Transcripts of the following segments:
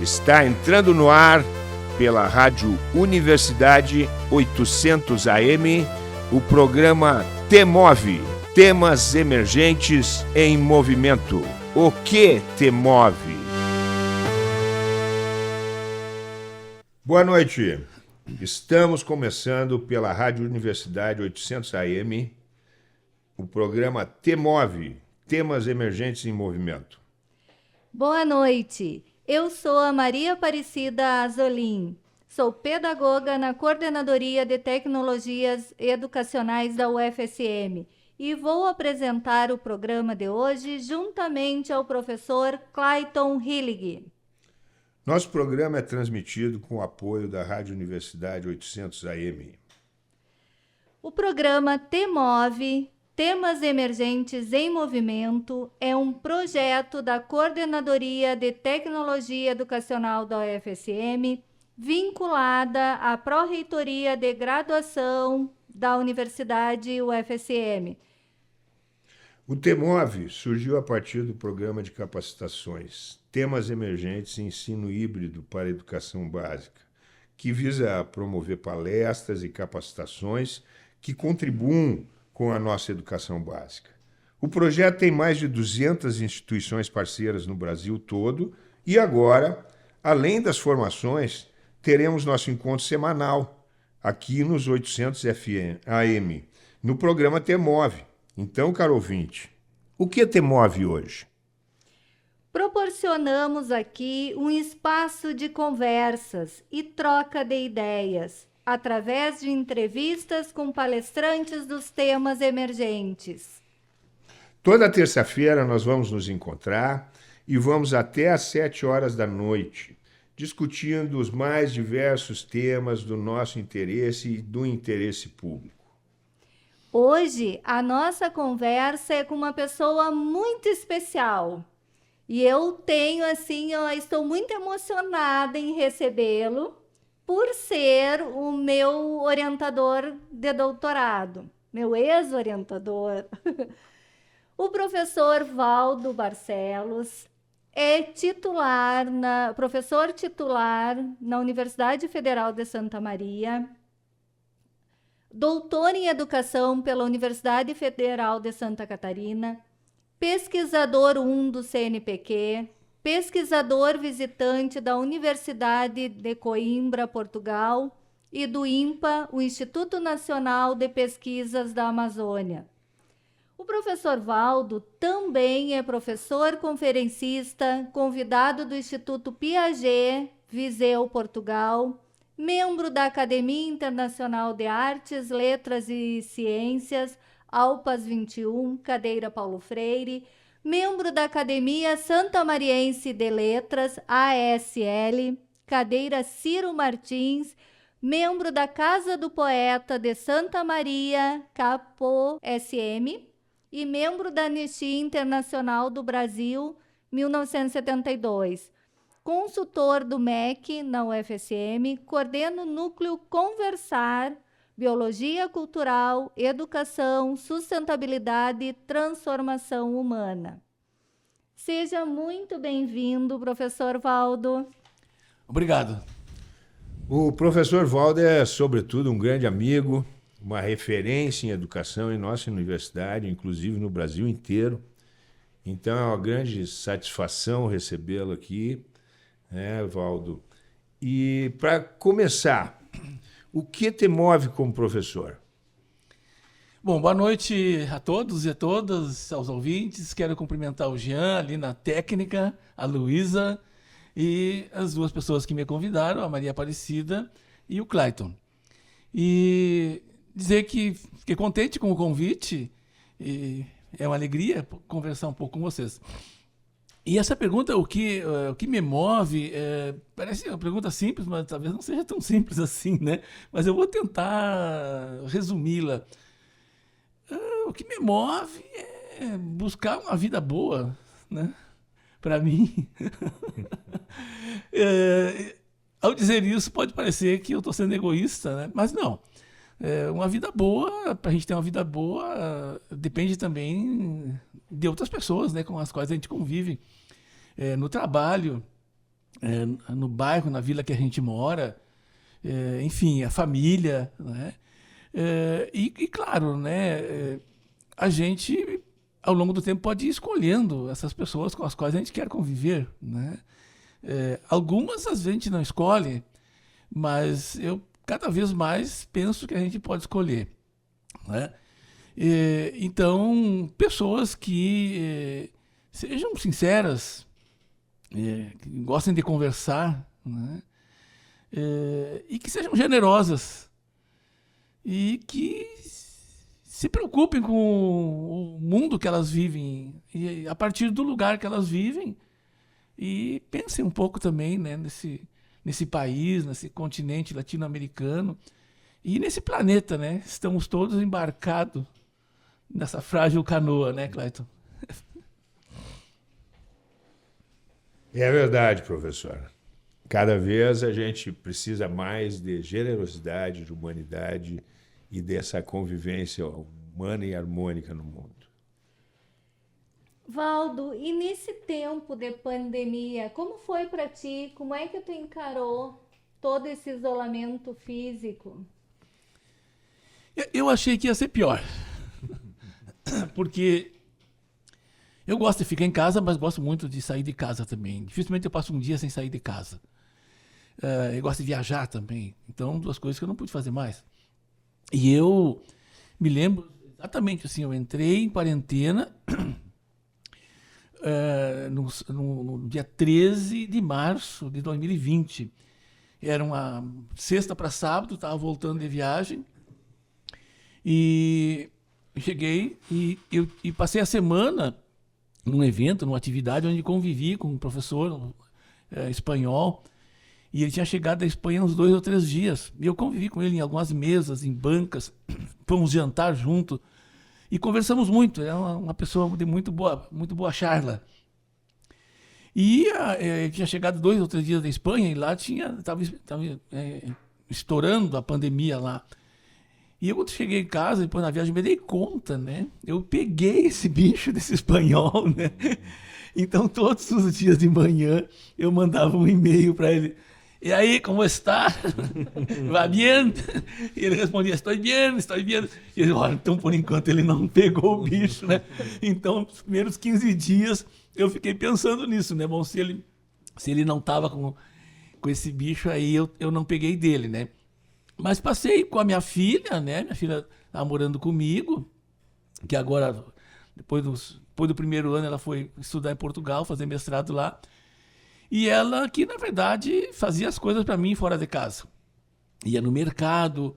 Está entrando no ar pela Rádio Universidade 800 AM o programa T-Move, Temas Emergentes em Movimento. O que te move? Boa noite. Estamos começando pela Rádio Universidade 800 AM o programa T-Move, Temas Emergentes em Movimento. Boa noite. Eu sou a Maria Aparecida Azolim. Sou pedagoga na Coordenadoria de Tecnologias Educacionais da UFSM e vou apresentar o programa de hoje juntamente ao professor Clayton Hillig. Nosso programa é transmitido com o apoio da Rádio Universidade 800 AM. O programa T-Move, Temas Emergentes em Movimento, é um projeto da Coordenadoria de Tecnologia Educacional da UFSM, vinculada à Pró-Reitoria de Graduação da Universidade UFSM. O T-Move surgiu a partir do programa de capacitações Temas Emergentes em Ensino Híbrido para a Educação Básica, que visa promover palestras e capacitações que contribuam com a nossa educação básica. O projeto tem mais de 200 instituições parceiras no Brasil todo e agora, além das formações, teremos nosso encontro semanal aqui nos 800 AM, no programa T-Move. Então, caro ouvinte, o que T-Move hoje? Proporcionamos aqui um espaço de conversas e troca de ideias, através de entrevistas com palestrantes dos temas emergentes. Toda terça-feira nós vamos nos encontrar e vamos até às 7 horas da noite, discutindo os mais diversos temas do nosso interesse e do interesse público. Hoje, a nossa conversa é com uma pessoa muito especial. E eu estou muito emocionada em recebê-lo, por ser o meu orientador de doutorado, meu ex-orientador. O professor Valdo Barcelos é professor titular na Universidade Federal de Santa Maria, doutor em Educação pela Universidade Federal de Santa Catarina, pesquisador 1 do CNPq, pesquisador visitante da Universidade de Coimbra, Portugal, e do INPA, o Instituto Nacional de Pesquisas da Amazônia. O professor Valdo também é professor conferencista, convidado do Instituto Piaget, Viseu, Portugal, membro da Academia Internacional de Artes, Letras e Ciências, ALPAS 21, cadeira Paulo Freire, membro da Academia Santamariense de Letras, ASL, cadeira Ciro Martins, membro da Casa do Poeta de Santa Maria, Capo SM, e membro da Anistia Internacional do Brasil, 1972. Consultor do MEC na UFSM, coordena o núcleo Conversar, Biologia Cultural, Educação, Sustentabilidade e Transformação Humana. Seja muito bem-vindo, professor Valdo. Obrigado. O professor Valdo é, sobretudo, um grande amigo, uma referência em educação em nossa universidade, inclusive no Brasil inteiro. Então é uma grande satisfação recebê-lo aqui, né, Valdo? E para começar, o que te move como professor? Bom, boa noite a todos e a todas, aos ouvintes. Quero cumprimentar o Jean ali na técnica, a Luísa e as duas pessoas que me convidaram, a Maria Aparecida e o Clayton. E dizer que fiquei contente com o convite e é uma alegria conversar um pouco com vocês. E essa pergunta, o que me move, parece uma pergunta simples, mas talvez não seja tão simples assim, né? Mas eu vou tentar resumi-la. O que me move é buscar uma vida boa, né? Para mim. Ao dizer isso, pode parecer que eu estou sendo egoísta, né? Mas não. Uma vida boa, para a gente ter uma vida boa, depende também de outras pessoas, né? Com as quais a gente convive no trabalho. no bairro, na vila que a gente mora, enfim, a família, né? E claro, né, a gente, ao longo do tempo, pode ir escolhendo essas pessoas com as quais a gente quer conviver, né? Algumas a gente não escolhe, mas eu cada vez mais penso que a gente pode escolher, né? Então, pessoas que sejam sinceras, que gostem de conversar, né? E que sejam generosas e que se preocupem com o mundo que elas vivem e a partir do lugar que elas vivem, e pensem um pouco também, né, nesse país, nesse continente latino-americano e nesse planeta, né? Estamos todos embarcados nessa frágil canoa, né, Clayton? É verdade, professor. Cada vez a gente precisa mais de generosidade, de humanidade e dessa convivência humana e harmônica no mundo. Valdo, e nesse tempo de pandemia, como foi para ti? Como é que tu encarou todo esse isolamento físico? Eu achei que ia ser pior. Porque eu gosto de ficar em casa, mas gosto muito de sair de casa também. Dificilmente eu passo um dia sem sair de casa. Eu gosto de viajar também. Então, duas coisas que eu não pude fazer mais. E eu me lembro exatamente assim, eu entrei em quarentena no dia 13 de março de 2020. Era uma sexta para sábado, estava voltando de viagem. E cheguei e passei a semana num evento, numa atividade onde convivi com um professor espanhol. E ele tinha chegado da Espanha uns 2 ou 3 dias. E eu convivi com ele em algumas mesas, em bancas. Fomos jantar junto. E conversamos muito. É uma pessoa de muito boa charla. E ele tinha chegado 2 ou 3 dias da Espanha e lá estava estourando a pandemia lá. E eu, quando cheguei em casa, depois na viagem, me dei conta, né? Eu peguei esse bicho desse espanhol, né? Então, todos os dias de manhã, eu mandava um e-mail para ele. E aí, como está? Vai bem? E ele respondia, estou bem, estou bem. E eu, olha, então, por enquanto, ele não pegou o bicho, né? Então, nos primeiros 15 dias, eu fiquei pensando nisso, né? Bom, se ele não estava com esse bicho aí, eu não peguei dele, né? Mas passei com a minha filha, né? Minha filha estava morando comigo, que agora, depois do primeiro ano, ela foi estudar em Portugal, fazer mestrado lá. E ela, que na verdade, fazia as coisas para mim fora de casa. Ia no mercado,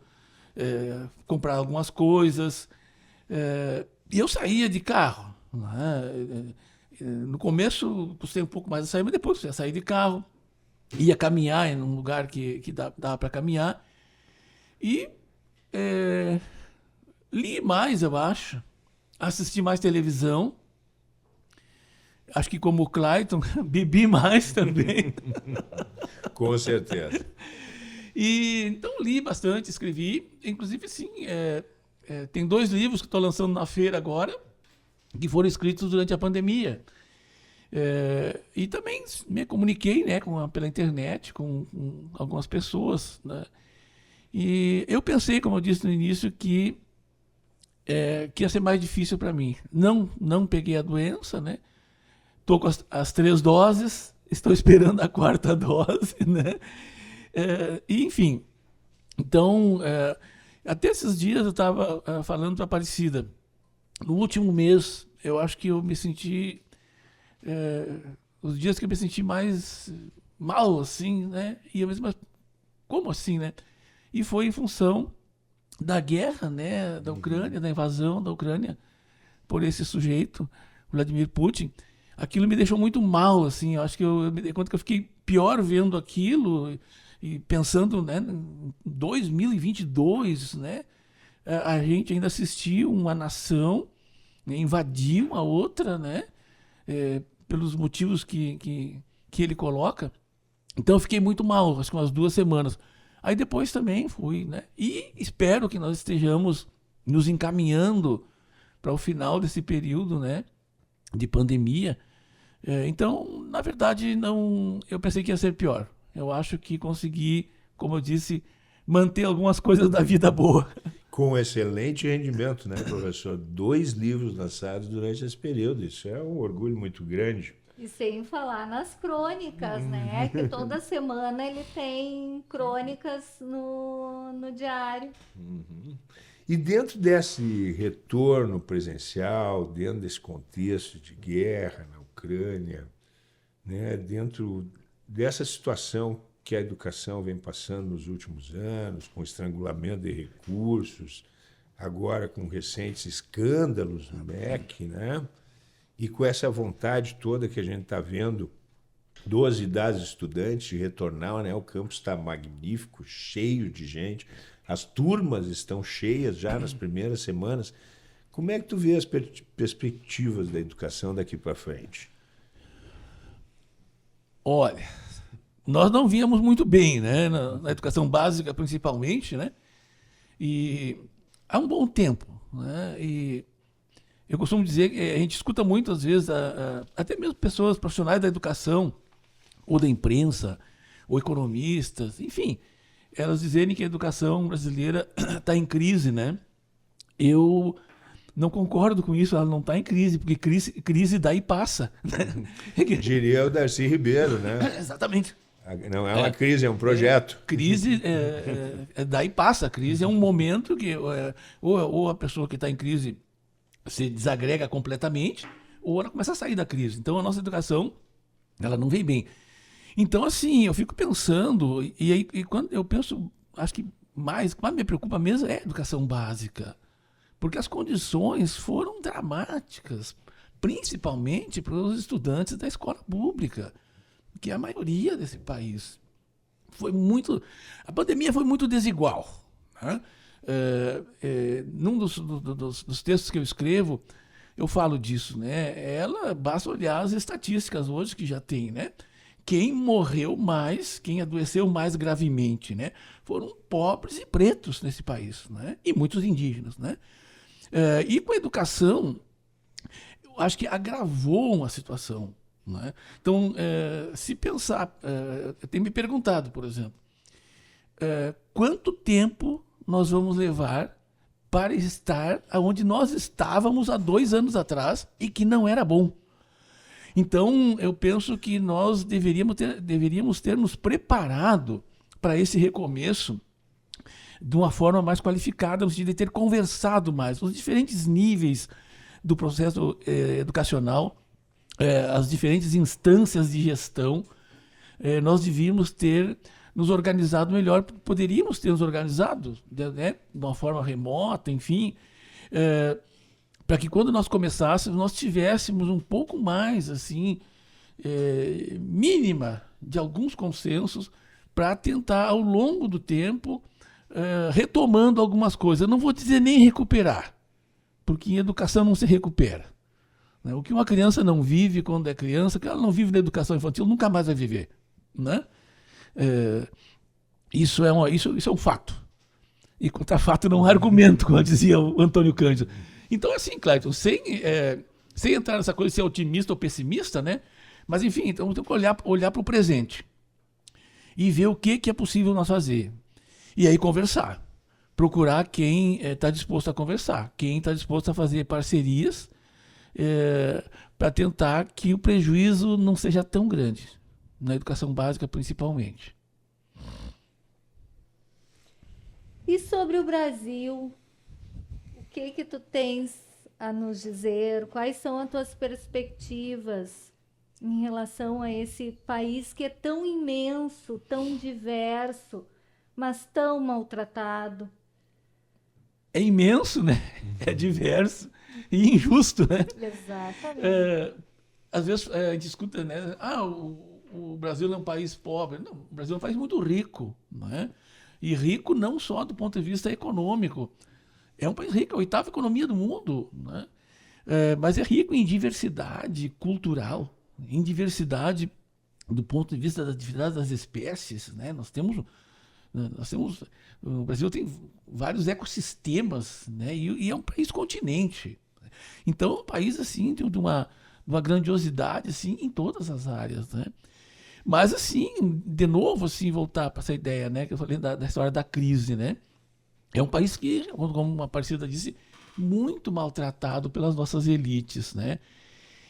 comprar algumas coisas. E eu saía de carro. Né? No começo, custei um pouco mais a sair, mas depois eu saí de carro. Ia caminhar em um lugar que dava para caminhar. E li mais, eu acho. Assisti mais televisão. Acho que como o Clayton, bebi mais também. Com certeza. E então li bastante, escrevi. Inclusive, sim, tem 2 livros que estou lançando na feira agora, que foram escritos durante a pandemia. E também me comuniquei, né, pela internet com algumas pessoas, né? E eu pensei, como eu disse no início, que ia ser mais difícil para mim. Não peguei a doença, né? Estou com as 3 doses, estou esperando a 4ª dose, né? E, enfim, então, até esses dias eu estava falando para a Aparecida. No último mês, eu acho que eu me senti... os dias que eu me senti mais mal, assim, né? E eu mesmo, mas como assim, né? E foi em função da guerra, né? Da Ucrânia, da invasão da Ucrânia por esse sujeito, Vladimir Putin. Aquilo me deixou muito mal, assim. Eu acho que eu me dei conta que eu fiquei pior vendo aquilo e pensando, né, em 2022, né, a gente ainda assistiu uma nação, né, invadir uma outra, né, pelos motivos que ele coloca. Então eu fiquei muito mal, acho que umas 2 semanas. Aí depois também fui, né, e espero que nós estejamos nos encaminhando para o final desse período, né, de pandemia. Então, na verdade, não. Eu pensei que ia ser pior. Eu acho que consegui, como eu disse, manter algumas coisas da vida boa. Com excelente rendimento, né, professor? 2 livros lançados durante esse período. Isso é um orgulho muito grande. E sem falar nas crônicas, né? Que toda semana ele tem crônicas no diário. E dentro desse retorno presencial, dentro desse contexto de guerra na Ucrânia, né, dentro dessa situação que a educação vem passando nos últimos anos, com estrangulamento de recursos, agora com recentes escândalos no MEC, né, e com essa vontade toda que a gente está vendo dos e das estudantes de retornar, né, o campus está magnífico, cheio de gente, as turmas estão cheias já nas primeiras semanas. Como é que tu vê as perspectivas da educação daqui para frente? Olha, nós não víamos muito bem, né, na educação básica principalmente, né, e há um bom tempo, né, e eu costumo dizer que a gente escuta muito às vezes até mesmo pessoas profissionais da educação ou da imprensa ou economistas, enfim, elas dizerem que a educação brasileira está em crise, né? Eu não concordo com isso, ela não está em crise, porque crise daí passa. Diria o Darcy Ribeiro, né? Exatamente. Não é uma crise, é um projeto. Crise daí passa, a crise é um momento que ou a pessoa que está em crise se desagrega completamente, ou ela começa a sair da crise. Então a nossa educação, ela não vem bem. Então, assim, eu fico pensando, e quando eu penso, acho que o que mais me preocupa mesmo é a educação básica. Porque as condições foram dramáticas, principalmente para os estudantes da escola pública, que é a maioria desse país. A pandemia foi muito desigual, né? Num dos textos que eu escrevo, eu falo disso, né? Basta olhar as estatísticas hoje que já tem, né? Quem morreu mais, quem adoeceu mais gravemente, né? Foram pobres e pretos nesse país, né? E muitos indígenas, né? E com a educação, eu acho que agravou a situação, né? Então, se pensar, eu tenho me perguntado, por exemplo, quanto tempo nós vamos levar para estar onde nós estávamos há 2 anos atrás e que não era bom? Então, eu penso que nós deveríamos ter nos preparado para esse recomeço de uma forma mais qualificada, no sentido de ter conversado mais os diferentes níveis do processo educacional, as diferentes instâncias de gestão. Nós devíamos ter nos organizado melhor, poderíamos ter nos organizado, né, de uma forma remota, enfim, para que quando nós começássemos, nós tivéssemos um pouco mais, assim, mínima de alguns consensos para tentar, ao longo do tempo, retomando algumas coisas. Eu não vou dizer nem recuperar, porque em educação não se recupera, né? O que uma criança não vive quando é criança, que ela não vive na educação infantil, nunca mais vai viver, né? Isso é um fato. E contra fato não há argumento, como dizia o Antônio Cândido. Então, assim, Clayton, sem entrar nessa coisa de ser otimista ou pessimista, né? Mas, enfim, então temos que olhar para o presente e ver o que é possível nós fazer. E aí conversar. Procurar quem está disposto a conversar, quem está disposto a fazer parcerias para tentar que o prejuízo não seja tão grande, na educação básica principalmente. E sobre o Brasil, o que tu tens a nos dizer? Quais são as tuas perspectivas em relação a esse país que é tão imenso, tão diverso, mas tão maltratado? É imenso, né? É diverso e injusto, né? Exatamente. Às vezes a gente escuta, né? O Brasil é um país pobre. Não, o Brasil é um país muito rico, não é? E rico não só do ponto de vista econômico. É um país rico, é a 8ª economia do mundo, né? Mas é rico em diversidade cultural, em diversidade do ponto de vista da diversidade das espécies, né? O Brasil tem vários ecossistemas, né? E é um país continente. Então, é um país assim de uma grandiosidade assim, em todas as áreas, né? Mas, assim, de novo, assim, voltar para essa ideia, né, que eu falei da história da crise, né? É um país que, como uma parecida disse, muito maltratado pelas nossas elites, né?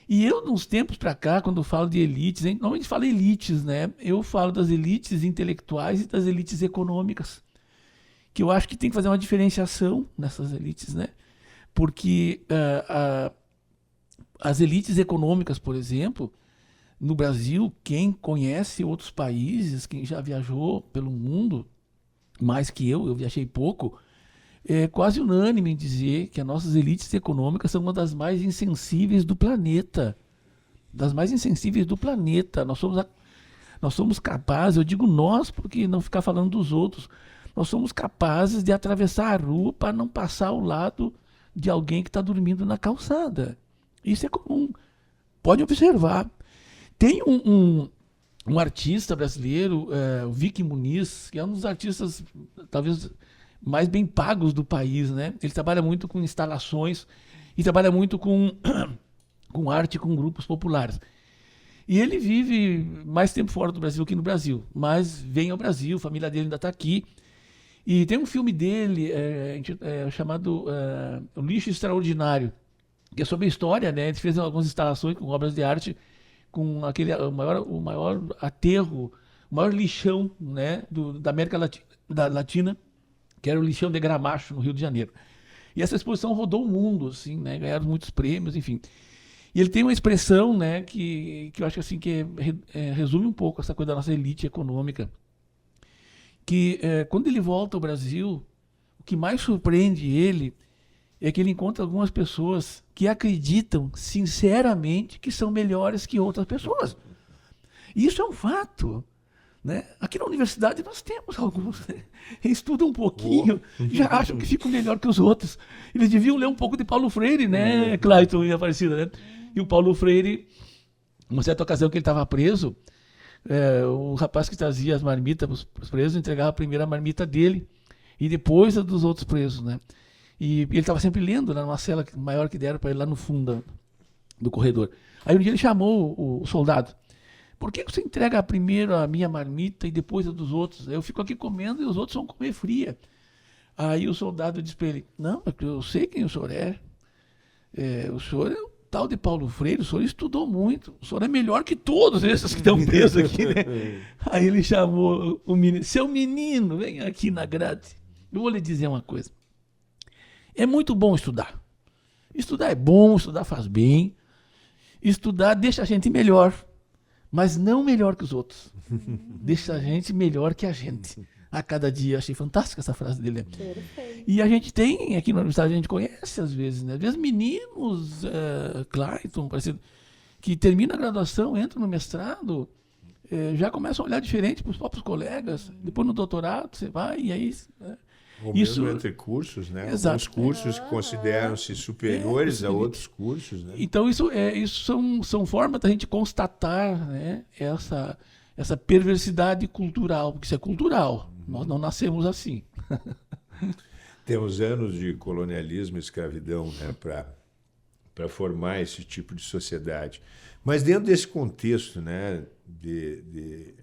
E eu, uns tempos para cá, quando eu falo de elites, normalmente falo elites, né? Eu falo das elites intelectuais e das elites econômicas, que eu acho que tem que fazer uma diferenciação nessas elites, né? Porque as elites econômicas, por exemplo, no Brasil, quem conhece outros países, quem já viajou pelo mundo, mais que eu viajei pouco, é quase unânime em dizer que as nossas elites econômicas são uma das mais insensíveis do planeta. Das mais insensíveis do planeta. Nós somos capazes, eu digo nós, porque não ficar falando dos outros, nós somos capazes de atravessar a rua para não passar ao lado de alguém que está dormindo na calçada. Isso é comum. Pode observar. Tem um artista brasileiro, o Vicky Muniz, que é um dos artistas talvez mais bem pagos do país, né? Ele trabalha muito com instalações e trabalha muito com arte, com grupos populares. E ele vive mais tempo fora do Brasil que no Brasil, mas vem ao Brasil, a família dele ainda está aqui. E tem um filme dele chamado O Lixo Extraordinário, que é sobre a história, né? Ele fez algumas instalações com obras de arte com o maior aterro, o maior lixão, né, da América Latina, que era o lixão de Gramacho, no Rio de Janeiro. E essa exposição rodou o mundo, assim, né, ganharam muitos prêmios, enfim. E ele tem uma expressão, né, que eu acho assim, que resume um pouco essa coisa da nossa elite econômica, que quando ele volta ao Brasil, o que mais surpreende ele é que ele encontra algumas pessoas que acreditam sinceramente que são melhores que outras pessoas. E isso é um fato, né? Aqui na universidade nós temos alguns, né? Estudam um pouquinho, já acham que ficam melhor que os outros. Eles deviam ler um pouco de Paulo Freire, né, Clayton e Aparecida, né? E o Paulo Freire, uma certa ocasião que ele estava preso, o rapaz que trazia as marmitas para os presos entregava primeiro a marmita dele e depois a dos outros presos, né? E ele estava sempre lendo, né, numa cela maior que deram para ele lá no fundo do corredor. Aí um dia ele chamou o soldado. Por que você entrega primeiro a minha marmita e depois a dos outros? Eu fico aqui comendo e os outros vão comer fria. Aí o soldado disse para ele, não, porque eu sei quem o senhor é. O senhor é o tal de Paulo Freire, o senhor estudou muito. O senhor é melhor que todos esses que estão presos aqui, né? Aí ele chamou o menino, seu menino, vem aqui na grade. Eu vou lhe dizer uma coisa. É muito bom estudar. Estudar é bom, estudar faz bem. Estudar deixa a gente melhor, mas não melhor que os outros. Deixa a gente melhor que a gente. A cada dia. Achei fantástica essa frase dele. Perfeito. E a gente tem, aqui na universidade, a gente conhece às vezes, né? Às vezes meninos, Clayton, parecido, que terminam a graduação, entram no mestrado, já começam a olhar diferente para os próprios colegas. Depois no doutorado, você vai e aí... Ou mesmo entre cursos, né? Exato. Alguns cursos consideram-se superiores a outros cursos, né? Então, isso são formas da gente constatar, né, essa perversidade cultural, porque isso é cultural. Nós não nascemos assim. Temos anos de colonialismo e escravidão, né, para formar esse tipo de sociedade. Mas dentro desse contexto, né, de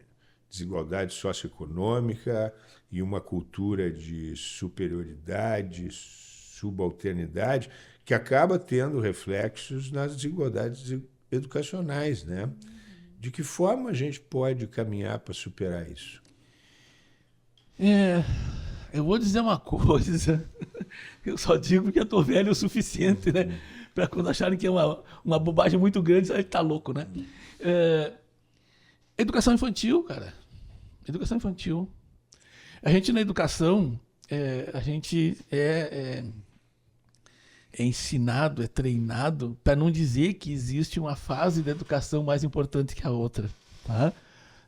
desigualdade socioeconômica e uma cultura de superioridade, subalternidade, que acaba tendo reflexos nas desigualdades educacionais, né? De que forma a gente pode caminhar para superar isso? Eu vou dizer uma coisa, eu só digo porque eu estou velho o suficiente, né? Para quando acharem que é uma bobagem muito grande, aí tá louco, né? Educação infantil, cara. Educação infantil. A gente na educação, a gente é ensinado, é treinado para não dizer que existe uma fase da educação mais importante que a outra. Tá?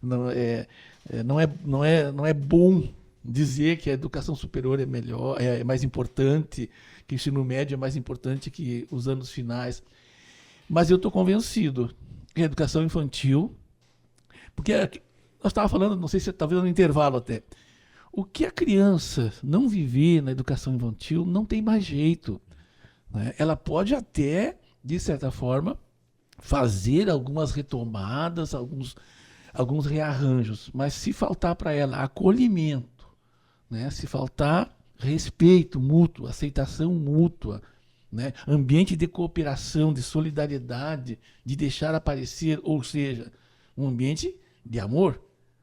Não é bom dizer que a educação superior é melhor, é mais importante, que o ensino médio é mais importante que os anos finais. Mas eu estou convencido que a educação infantil, porque nós estávamos falando, não sei se talvez no intervalo até, o que a criança não viver na educação infantil não tem mais jeito, né? Ela pode até, de certa forma, fazer algumas retomadas, alguns rearranjos, mas se faltar para ela acolhimento, né? Se faltar respeito mútuo, aceitação mútua, né? Ambiente de cooperação, de solidariedade, de deixar aparecer, ou seja, um ambiente de amor,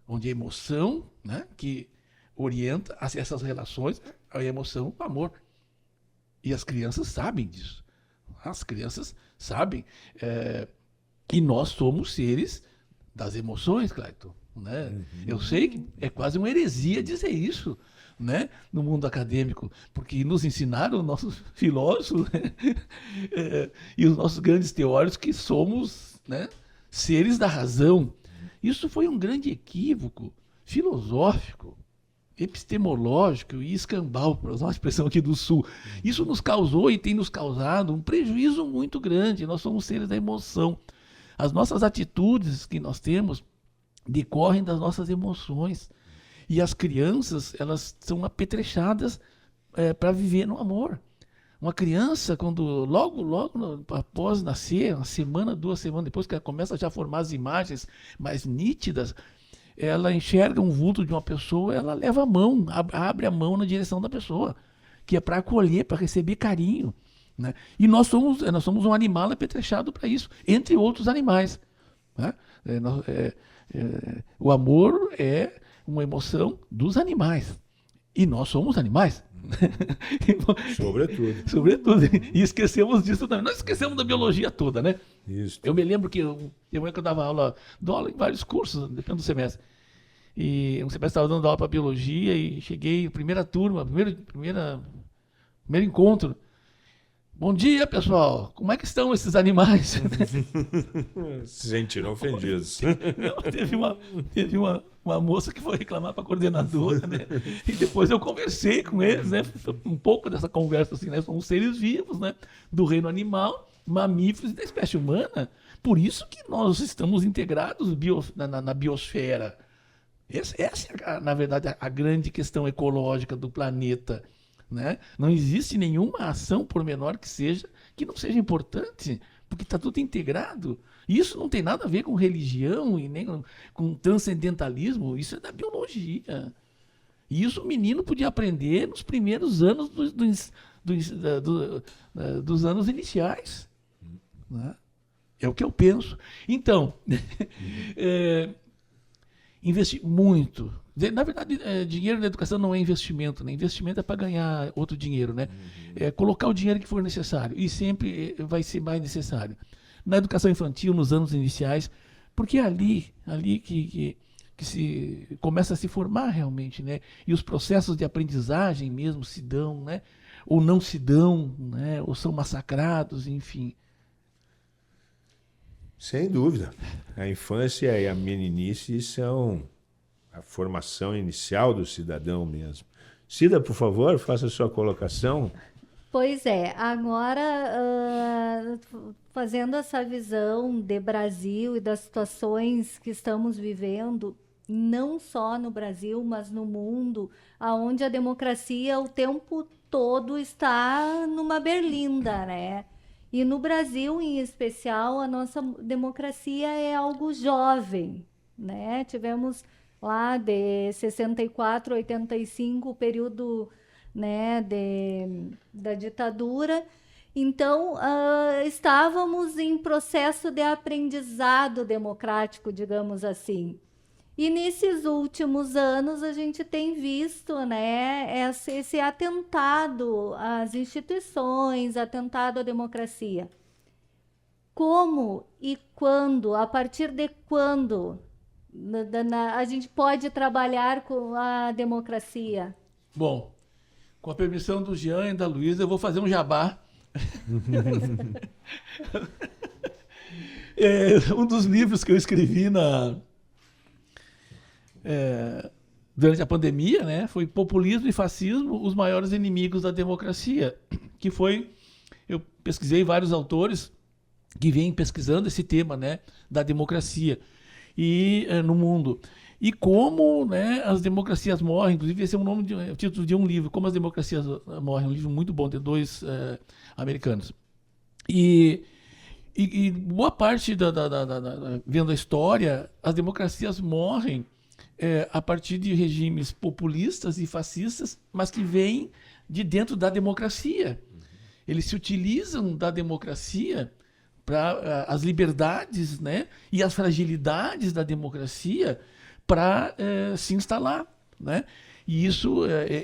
onde a emoção, né, que orienta essas relações, a emoção, o amor. E as crianças sabem disso. As crianças sabem. E nós somos seres das emoções, Clayton. Né? Uhum. Eu sei que é quase uma heresia dizer isso, né, no mundo acadêmico, porque nos ensinaram nossos filósofos, né, e os nossos grandes teóricos que somos, né, seres da razão. Isso foi um grande equívoco filosófico, epistemológico e escambau, para usar uma expressão aqui do Sul. Isso nos causou e tem nos causado um prejuízo muito grande. Nós somos seres da emoção. As nossas atitudes que nós temos decorrem das nossas emoções. E as crianças, elas são apetrechadas para viver no amor. Uma criança, quando logo após nascer, uma semana, 2 semanas depois, que ela começa já a formar as imagens mais nítidas, ela enxerga um vulto de uma pessoa, ela leva a mão, abre a mão na direção da pessoa, que é para acolher, para receber carinho. Né? E nós somos um animal apetrechado para isso, entre outros animais. Né? O amor é uma emoção dos animais. E nós somos animais. Sobretudo. E esquecemos disso também. Nós esquecemos da biologia toda, né? Isso. Eu me lembro que eu dava aula em vários cursos, depende do semestre. E um semestre estava dando aula para biologia e cheguei, primeira turma, primeiro encontro. Bom dia, pessoal. Como é que estão esses animais? Se sentiram ofendidos. Teve uma moça que foi reclamar para a coordenadora, né? E depois eu conversei com eles, né? Um pouco dessa conversa, assim, né? Somos seres vivos, né? Do reino animal, mamíferos e da espécie humana. Por isso que nós estamos integrados na biosfera. Essa é, na verdade, a grande questão ecológica do planeta. Né? Não existe nenhuma ação, por menor que seja, que não seja importante, porque está tudo integrado. Isso não tem nada a ver com religião e nem com transcendentalismo, isso é da biologia. E isso o menino podia aprender nos primeiros anos dos anos iniciais. Né? É o que eu penso. Então, investir muito. Na verdade, dinheiro na educação não é investimento, né? Investimento é para ganhar outro dinheiro, né? É colocar o dinheiro que for necessário, e sempre vai ser mais necessário. Na educação infantil, nos anos iniciais, porque é ali que se começa a se formar realmente, né? E os processos de aprendizagem mesmo se dão, né? Ou não se dão, né? Ou são massacrados, enfim. Sem dúvida. A infância e a meninice são a formação inicial do cidadão mesmo. Cida, por favor, faça a sua colocação. Pois é, agora fazendo essa visão de Brasil e das situações que estamos vivendo, não só no Brasil, mas no mundo, onde a democracia o tempo todo está numa berlinda, né? E no Brasil, em especial, a nossa democracia é algo jovem, né? Tivemos lá de 64 a 85, o período, né, da ditadura. Então, estávamos em processo de aprendizado democrático, digamos assim. E nesses últimos anos a gente tem visto, né, esse atentado às instituições, atentado à democracia. Como e quando, a partir de quando a gente pode trabalhar com a democracia? Bom, com a permissão do Jean e da Luísa, eu vou fazer um jabá. Um dos livros que eu escrevi durante a pandemia, né, foi Populismo e Fascismo, os maiores inimigos da democracia, que eu pesquisei vários autores que vêm pesquisando esse tema, né, da democracia no mundo. E como, né, as democracias morrem, inclusive esse é o título de um livro, Como as Democracias Morrem, um livro muito bom, de 2 americanos. E E boa parte, vendo a história, as democracias morrem a partir de regimes populistas e fascistas, mas que vêm de dentro da democracia. Eles se utilizam da democracia para as liberdades, né, e as fragilidades da democracia para se instalar, né? E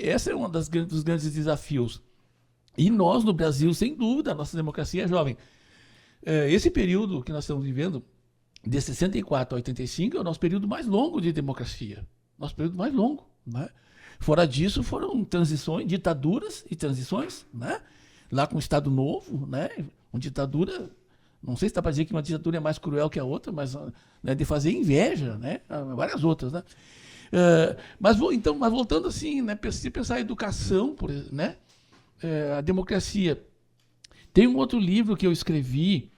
essa é um dos grandes desafios. E nós, no Brasil, sem dúvida, a nossa democracia é jovem. Esse período que nós estamos vivendo, de 64 a 85, é o nosso período mais longo de democracia. Nosso período mais longo, né? Fora disso, foram transições, ditaduras e transições, né? Lá com o Estado Novo, né? Uma ditadura, não sei se dá para dizer que uma ditadura é mais cruel que a outra, mas, né, de fazer inveja, né? Várias outras, né? Mas voltando assim, né? Se pensar em educação, né? A democracia. Tem um outro livro que eu escrevi,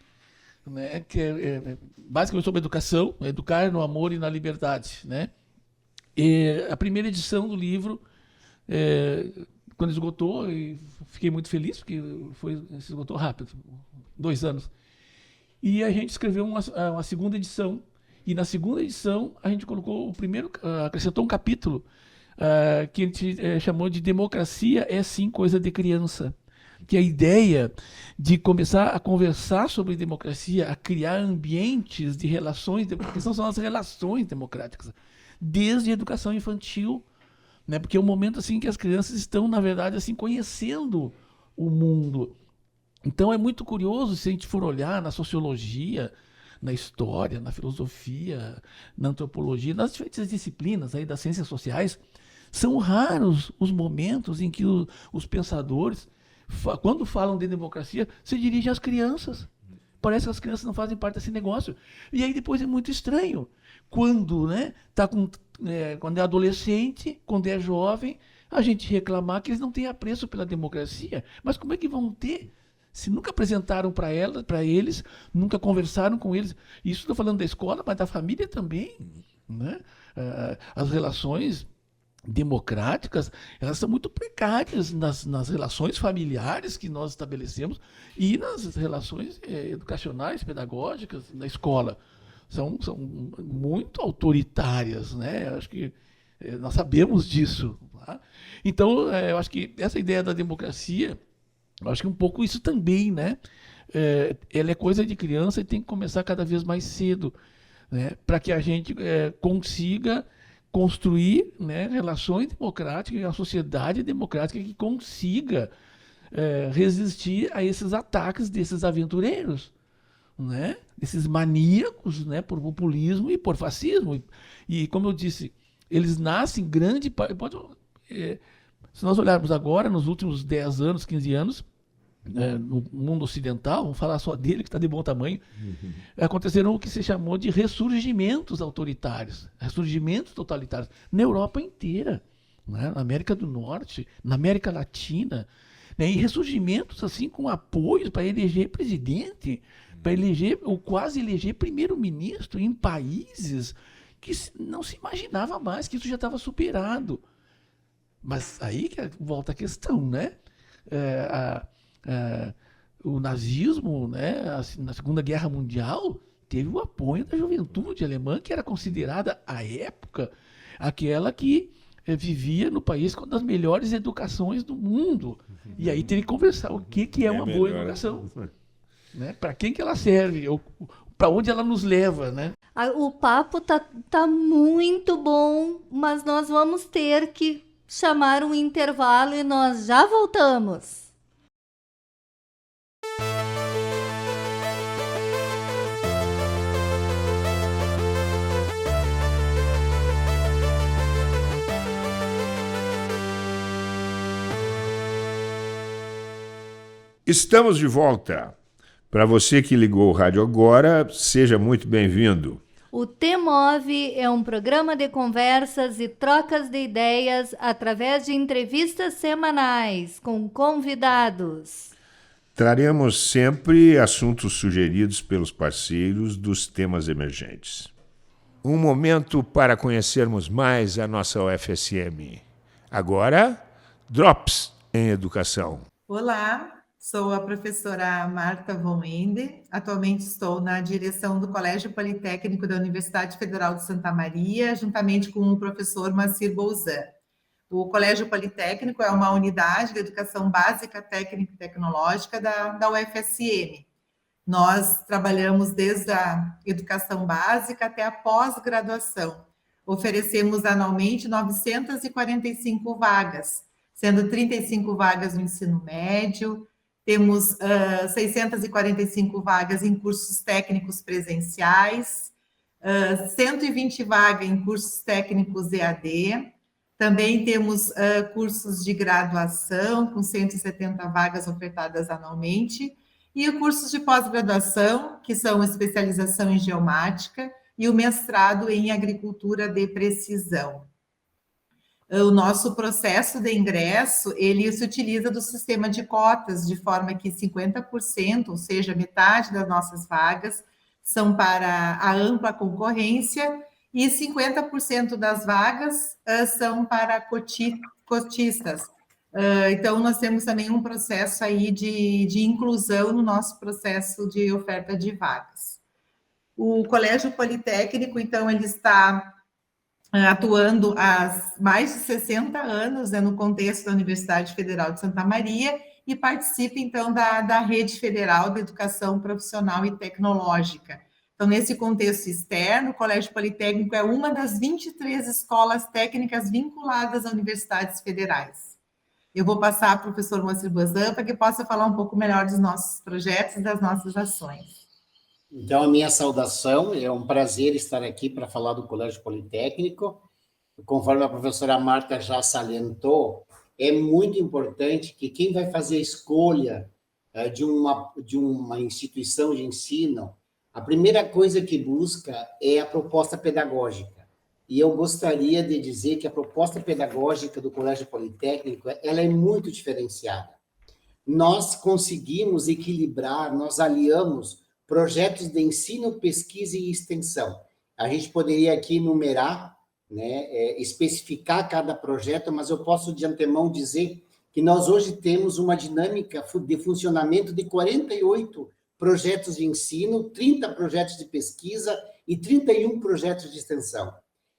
né, que é basicamente sobre educação, educar no amor e na liberdade, né? E a primeira edição do livro, quando esgotou, e fiquei muito feliz, porque se esgotou rápido, 2 anos. E a gente escreveu uma segunda edição, e na segunda edição a gente colocou acrescentou um capítulo que a gente chamou de Democracia é sim coisa de criança. Que a ideia de começar a conversar sobre democracia, a criar ambientes de relações, porque são as relações democráticas, desde a educação infantil, né? Porque é um momento assim que as crianças estão, na verdade, assim, conhecendo o mundo. Então é muito curioso, se a gente for olhar na sociologia, na história, na filosofia, na antropologia, nas diferentes disciplinas aí das ciências sociais, são raros os momentos em que os pensadores, quando falam de democracia, se dirigem às crianças. Parece que as crianças não fazem parte desse negócio. E aí depois é muito estranho. Quando, né, quando é adolescente, quando é jovem, a gente reclamar que eles não têm apreço pela democracia. Mas como é que vão ter? Se nunca apresentaram para eles, nunca conversaram com eles. Isso estou falando da escola, mas da família também, né? As relações democráticas, elas são muito precárias nas relações familiares que nós estabelecemos e nas relações educacionais, pedagógicas na escola. São muito autoritárias, né? Acho que nós sabemos disso. Tá? Então, eu acho que essa ideia da democracia, eu acho que um pouco isso também, né? Ela é coisa de criança e tem que começar cada vez mais cedo, né? Para que a gente consiga construir, né, relações democráticas e uma sociedade democrática que consiga resistir a esses ataques desses aventureiros, né, desses maníacos, né, por populismo e por fascismo. E como eu disse, eles nascem grande parte. Se nós olharmos agora, nos últimos 10 anos, 15 anos, no mundo ocidental, vamos falar só dele, que está de bom tamanho, aconteceram o que se chamou de ressurgimentos autoritários, ressurgimentos totalitários, na Europa inteira, né? Na América do Norte, na América Latina, né? E ressurgimentos assim com apoios para eleger presidente, para eleger ou quase eleger primeiro-ministro em países que não se imaginava mais, que isso já estava superado. Mas aí que volta a questão, né? O nazismo, né, na Segunda Guerra Mundial, teve o apoio da juventude alemã, que era considerada, à época, aquela que vivia no país com uma das melhores educações do mundo. E aí teria que conversar o que é uma boa educação. Né? Para quem que ela serve? Para onde ela nos leva, né? O papo tá muito bom, mas nós vamos ter que chamar um intervalo e nós já voltamos. Estamos de volta. Para você que ligou o rádio agora, seja muito bem-vindo. O T-Move é um programa de conversas e trocas de ideias através de entrevistas semanais com convidados. Traremos sempre assuntos sugeridos pelos parceiros dos temas emergentes. Um momento para conhecermos mais a nossa UFSM. Agora, Drops em Educação. Olá, Sou a professora Marta von Ende. Atualmente estou na direção do Colégio Politécnico da Universidade Federal de Santa Maria, juntamente com o professor Macir Bouzan. O Colégio Politécnico é uma unidade de educação básica, técnica e tecnológica da UFSM. Nós trabalhamos desde a educação básica até a pós-graduação. Oferecemos anualmente 945 vagas, sendo 35 vagas no ensino médio, temos 645 vagas em cursos técnicos presenciais, 120 vagas em cursos técnicos EAD, também temos cursos de graduação, com 170 vagas ofertadas anualmente, e cursos de pós-graduação, que são especialização em geomática, e o mestrado em agricultura de precisão. O nosso processo de ingresso, ele se utiliza do sistema de cotas, de forma que 50%, ou seja, metade das nossas vagas, são para a ampla concorrência, e 50% das vagas são para cotistas. Então, nós temos também um processo aí de inclusão no nosso processo de oferta de vagas. O Colégio Politécnico, então, ele está atuando há mais de 60 anos, né, no contexto da Universidade Federal de Santa Maria, e participa, então, da Rede Federal de Educação Profissional e Tecnológica. Então, nesse contexto externo, o Colégio Politécnico é uma das 23 escolas técnicas vinculadas a universidades federais. Eu vou passar para o professor Macir Bouzan para que possa falar um pouco melhor dos nossos projetos e das nossas ações. Então, a minha saudação, é um prazer estar aqui para falar do Colégio Politécnico. Conforme a professora Marta já salientou, é muito importante que quem vai fazer a escolha de uma instituição de ensino, a primeira coisa que busca é a proposta pedagógica. E eu gostaria de dizer que a proposta pedagógica do Colégio Politécnico, ela é muito diferenciada. Nós conseguimos equilibrar, nós aliamos projetos de ensino, pesquisa e extensão. A gente poderia aqui enumerar, né, especificar cada projeto, mas eu posso de antemão dizer que nós hoje temos uma dinâmica de funcionamento de 48 projetos de ensino, 30 projetos de pesquisa e 31 projetos de extensão.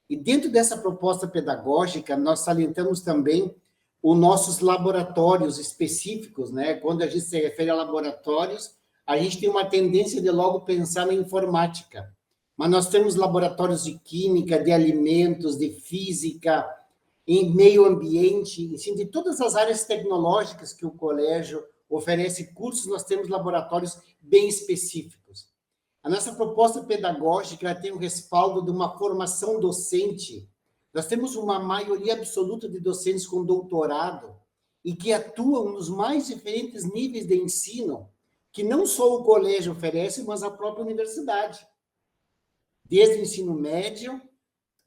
E dentro dessa proposta pedagógica, nós salientamos também os nossos laboratórios específicos, né? Quando a gente se refere a laboratórios, a gente tem uma tendência de logo pensar na informática. Mas nós temos laboratórios de química, de alimentos, de física, em meio ambiente, enfim, de todas as áreas tecnológicas que o colégio oferece cursos, nós temos laboratórios bem específicos. A nossa proposta pedagógica tem o respaldo de uma formação docente. Nós temos uma maioria absoluta de docentes com doutorado e que atuam nos mais diferentes níveis de ensino, que não só o colégio oferece, mas a própria universidade. Desde o ensino médio,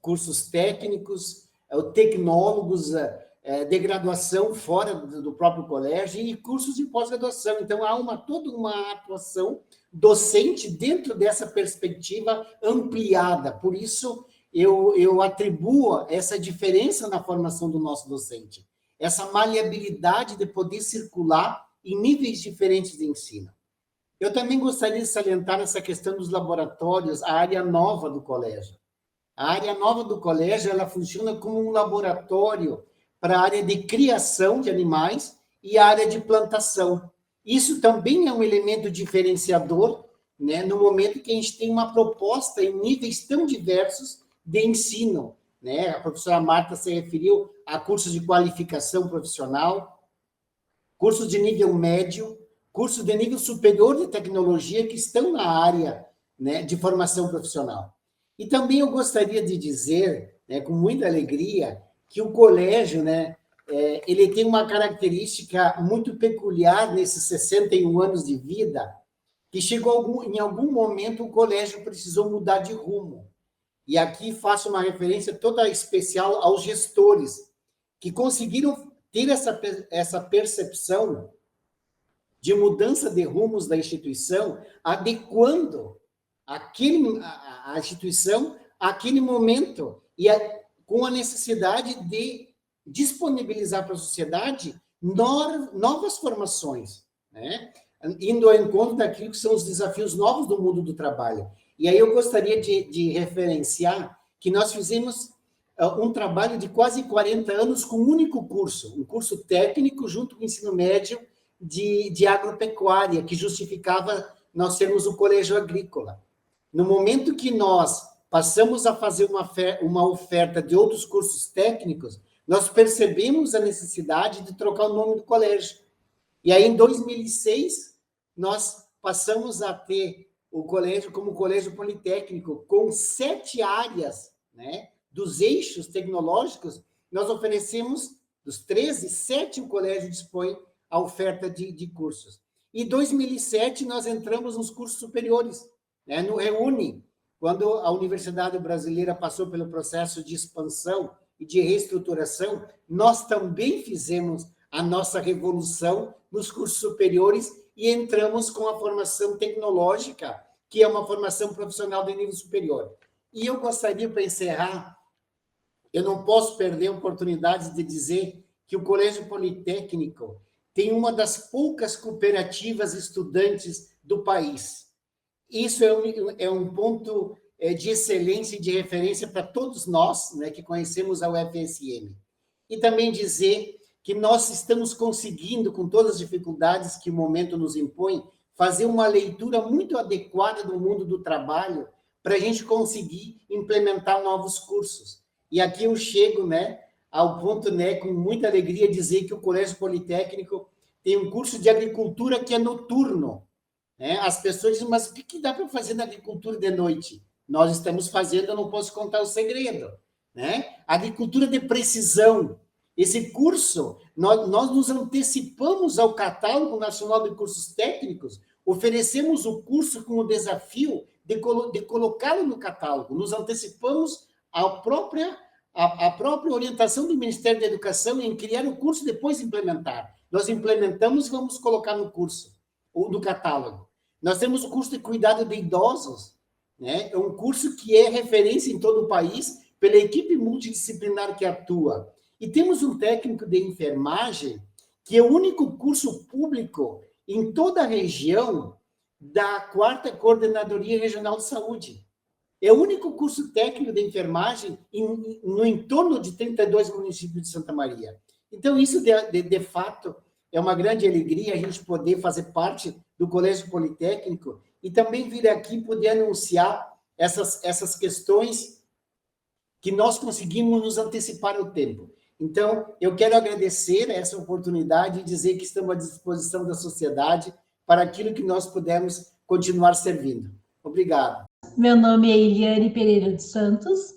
cursos técnicos, tecnólogos de graduação fora do próprio colégio e cursos de pós-graduação. Então, há toda uma atuação docente dentro dessa perspectiva ampliada. Por isso, eu atribuo essa diferença na formação do nosso docente, essa maleabilidade de poder circular em níveis diferentes de ensino. Eu também gostaria de salientar essa questão dos laboratórios, a área nova do colégio. A área nova do colégio, ela funciona como um laboratório para a área de criação de animais e a área de plantação. Isso também é um elemento diferenciador, né, no momento que a gente tem uma proposta em níveis tão diversos de ensino, né? A professora Marta se referiu a cursos de qualificação profissional, cursos de nível médio, cursos de nível superior de tecnologia que estão na área, né, de formação profissional. E também eu gostaria de dizer, né, com muita alegria, que o colégio, né, ele tem uma característica muito peculiar nesses 61 anos de vida, que chegou em algum momento o colégio precisou mudar de rumo. E aqui faço uma referência toda especial aos gestores, que conseguiram ter essa percepção de mudança de rumos da instituição, adequando a instituição àquele momento e com a necessidade de disponibilizar para a sociedade novas formações, né? Indo ao encontro daquilo que são os desafios novos do mundo do trabalho. E aí eu gostaria de referenciar que nós fizemos um trabalho de quase 40 anos com um único curso, um curso técnico junto com o ensino médio de agropecuária, que justificava nós sermos o colégio agrícola. No momento que nós passamos a fazer uma oferta de outros cursos técnicos, nós percebemos a necessidade de trocar o nome do colégio. E aí, em 2006, nós passamos a ter o colégio como colégio politécnico, com 7 áreas, né? Dos eixos tecnológicos, nós oferecemos, dos 13, 7 o colégio dispõe a oferta de cursos. Em 2007, nós entramos nos cursos superiores, né? No Reúne, quando a Universidade Brasileira passou pelo processo de expansão e de reestruturação, nós também fizemos a nossa revolução nos cursos superiores e entramos com a formação tecnológica, que é uma formação profissional de nível superior. E eu gostaria, para encerrar, eu não posso perder a oportunidade de dizer que o Colégio Politécnico tem uma das poucas cooperativas estudantes do país. Isso é um ponto de excelência e de referência para todos nós, né, que conhecemos a UFSM. E também dizer que nós estamos conseguindo, com todas as dificuldades que o momento nos impõe, fazer uma leitura muito adequada do mundo do trabalho para a gente conseguir implementar novos cursos. E aqui eu chego, né, ao ponto, né, com muita alegria, dizer que o Colégio Politécnico tem um curso de agricultura que é noturno. Né? As pessoas dizem, mas o que dá para fazer na agricultura de noite? Nós estamos fazendo, eu não posso contar o segredo. Né? Agricultura de precisão. Esse curso, nós nos antecipamos ao catálogo nacional de cursos técnicos, oferecemos o curso com o desafio de colocá-lo no catálogo, nos antecipamos à própria orientação do Ministério da Educação em criar o curso e depois implementar. Nós implementamos e vamos colocar no curso, ou no catálogo. Nós temos o curso de cuidado de idosos, né? É um curso que é referência em todo o país pela equipe multidisciplinar que atua. E temos um técnico de enfermagem, que é o único curso público em toda a região da 4ª Coordenadoria Regional de Saúde. É o único curso técnico de enfermagem no entorno de 32 municípios de Santa Maria. Então, isso, de fato, é uma grande alegria a gente poder fazer parte do Colégio Politécnico e também vir aqui poder anunciar essas questões que nós conseguimos nos antecipar ao tempo. Então, eu quero agradecer essa oportunidade e dizer que estamos à disposição da sociedade para aquilo que nós pudermos continuar servindo. Obrigado. Meu nome é Eliane Pereira dos Santos,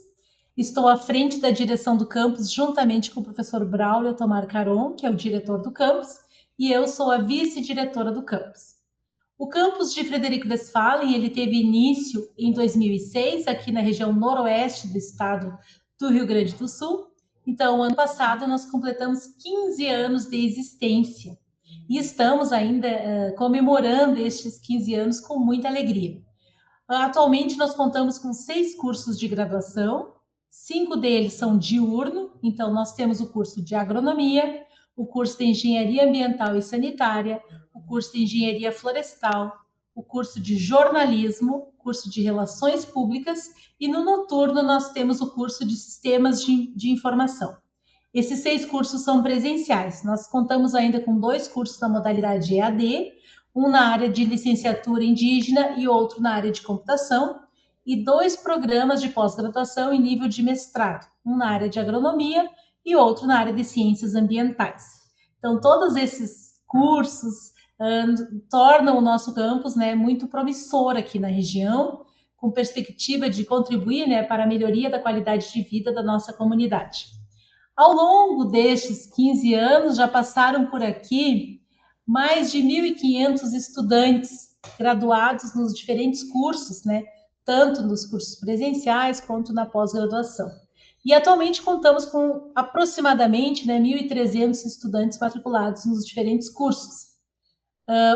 estou à frente da direção do campus, juntamente com o professor Braulio Tomar Caron, que é o diretor do campus, e eu sou a vice-diretora do campus. O campus de Frederico Westphalen, ele teve início em 2006, aqui na região noroeste do estado do Rio Grande do Sul. Então, ano passado, nós completamos 15 anos de existência e estamos ainda comemorando estes 15 anos com muita alegria. Atualmente, nós contamos com 6 cursos de graduação, 5 deles são diurno, então nós temos o curso de agronomia, o curso de engenharia ambiental e sanitária, o curso de engenharia florestal, o curso de jornalismo, curso de relações públicas, e no noturno nós temos o curso de sistemas de informação. Esses 6 cursos são presenciais. Nós contamos ainda com 2 cursos na modalidade EAD, um na área de licenciatura indígena e outro na área de computação, e 2 programas de pós-graduação em nível de mestrado, um na área de agronomia e outro na área de ciências ambientais. Então, todos esses cursos tornam o nosso campus, né, muito promissor aqui na região, com perspectiva de contribuir, né, para a melhoria da qualidade de vida da nossa comunidade. Ao longo destes 15 anos, já passaram por aqui mais de 1.500 estudantes graduados nos diferentes cursos, né, tanto nos cursos presenciais quanto na pós-graduação. E atualmente contamos com aproximadamente, né, 1.300 estudantes matriculados nos diferentes cursos.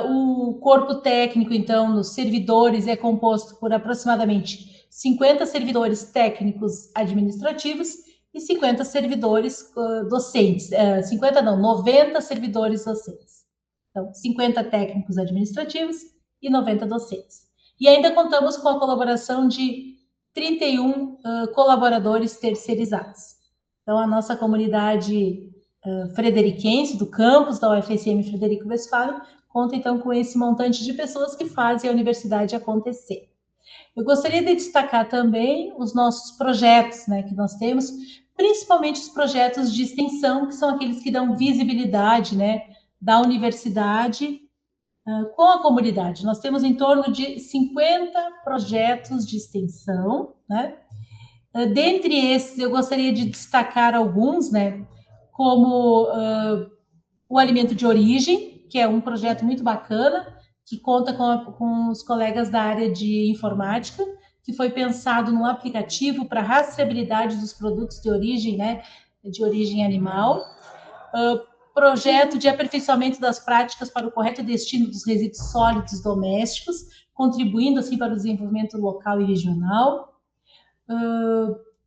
O corpo técnico, então, nos servidores é composto por aproximadamente 50 servidores técnicos administrativos e 50 servidores docentes, 90 servidores docentes. Então, 50 técnicos administrativos e 90 docentes. E ainda contamos com a colaboração de 31 colaboradores terceirizados. Então, a nossa comunidade frederiquense, do campus da UFSM Frederico Westphalen, conta, então, com esse montante de pessoas que fazem a universidade acontecer. Eu gostaria de destacar também os nossos projetos, né, que nós temos, principalmente os projetos de extensão, que são aqueles que dão visibilidade, né, da universidade com a comunidade. Nós temos em torno de 50 projetos de extensão, né? Dentre esses, eu gostaria de destacar alguns, né, como o alimento de origem, que é um projeto muito bacana, que conta com os colegas da área de informática, que foi pensado num aplicativo para rastreabilidade dos produtos de origem, né, de origem animal. Projeto de aperfeiçoamento das práticas para o correto destino dos resíduos sólidos domésticos, contribuindo, assim, para o desenvolvimento local e regional.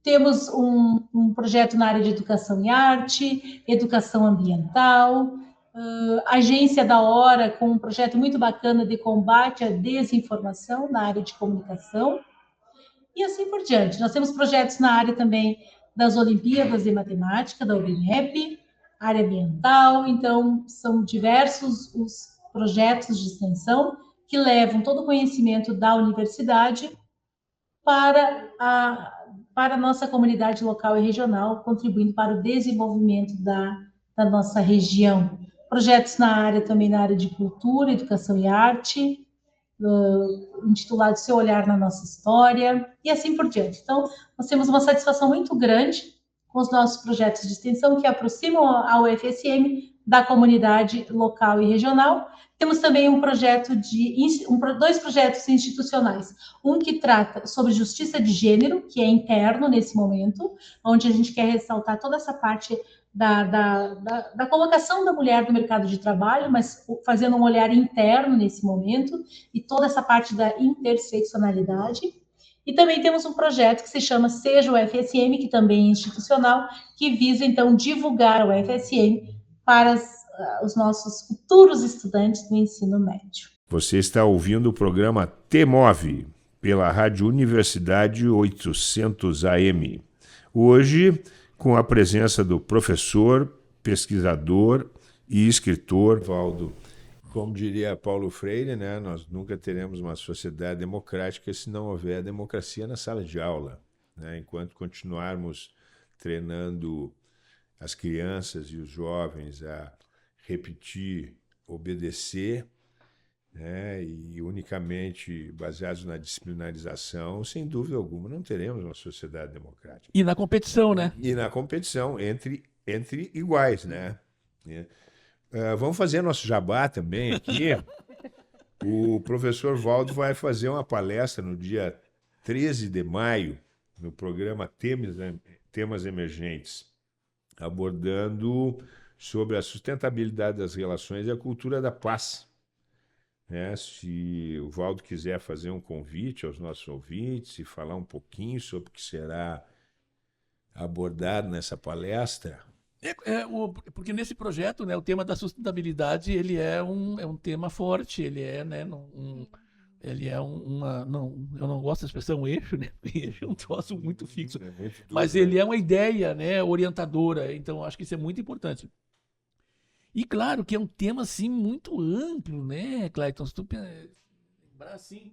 Temos um projeto na área de educação e arte, educação ambiental, Agência da Hora, com um projeto muito bacana de combate à desinformação na área de comunicação, e assim por diante. Nós temos projetos na área também das Olimpíadas de Matemática, da UBMEP, área ambiental. Então, são diversos os projetos de extensão que levam todo o conhecimento da universidade para a nossa comunidade local e regional, contribuindo para o desenvolvimento da nossa região. Projetos na área também, na área de cultura, educação e arte, intitulado Seu Olhar na Nossa História, e assim por diante. Então, nós temos uma satisfação muito grande com os nossos projetos de extensão que aproximam a UFSM da comunidade local e regional. Temos também dois projetos institucionais. Um que trata sobre justiça de gênero, que é interno nesse momento, onde a gente quer ressaltar toda essa parte da colocação da mulher no mercado de trabalho, mas fazendo um olhar interno nesse momento, e toda essa parte da interseccionalidade. E também temos um projeto que se chama Seja UFSM, que também é institucional, que visa, então, divulgar a UFSM para os nossos futuros estudantes do ensino médio. Você está ouvindo o programa TMOV, pela Rádio Universidade 800 AM. Hoje, com a presença do professor, pesquisador e escritor Valdo. Como diria Paulo Freire, né, nós nunca teremos uma sociedade democrática se não houver democracia na sala de aula, né? Enquanto continuarmos treinando as crianças e os jovens a repetir, obedecer, né, e unicamente baseados na disciplinarização, sem dúvida alguma, não teremos uma sociedade democrática. E na competição, né? E na competição entre iguais, né? Vamos fazer nosso jabá também aqui. O professor Valdo vai fazer uma palestra no dia 13 de maio, no programa Temas Emergentes, abordando sobre a sustentabilidade das relações e a cultura da paz. Se o Valdo quiser fazer um convite aos nossos ouvintes e falar um pouquinho sobre o que será abordado nessa palestra. Porque nesse projeto, né, o tema da sustentabilidade ele é um tema forte, ele é, né, eu não gosto da expressão eixo, né? Eixo é um troço muito fixo, mas ele é uma ideia, né, orientadora, então acho que isso é muito importante. E claro que é um tema assim muito amplo, né, Clayton? Se tu lembrar assim,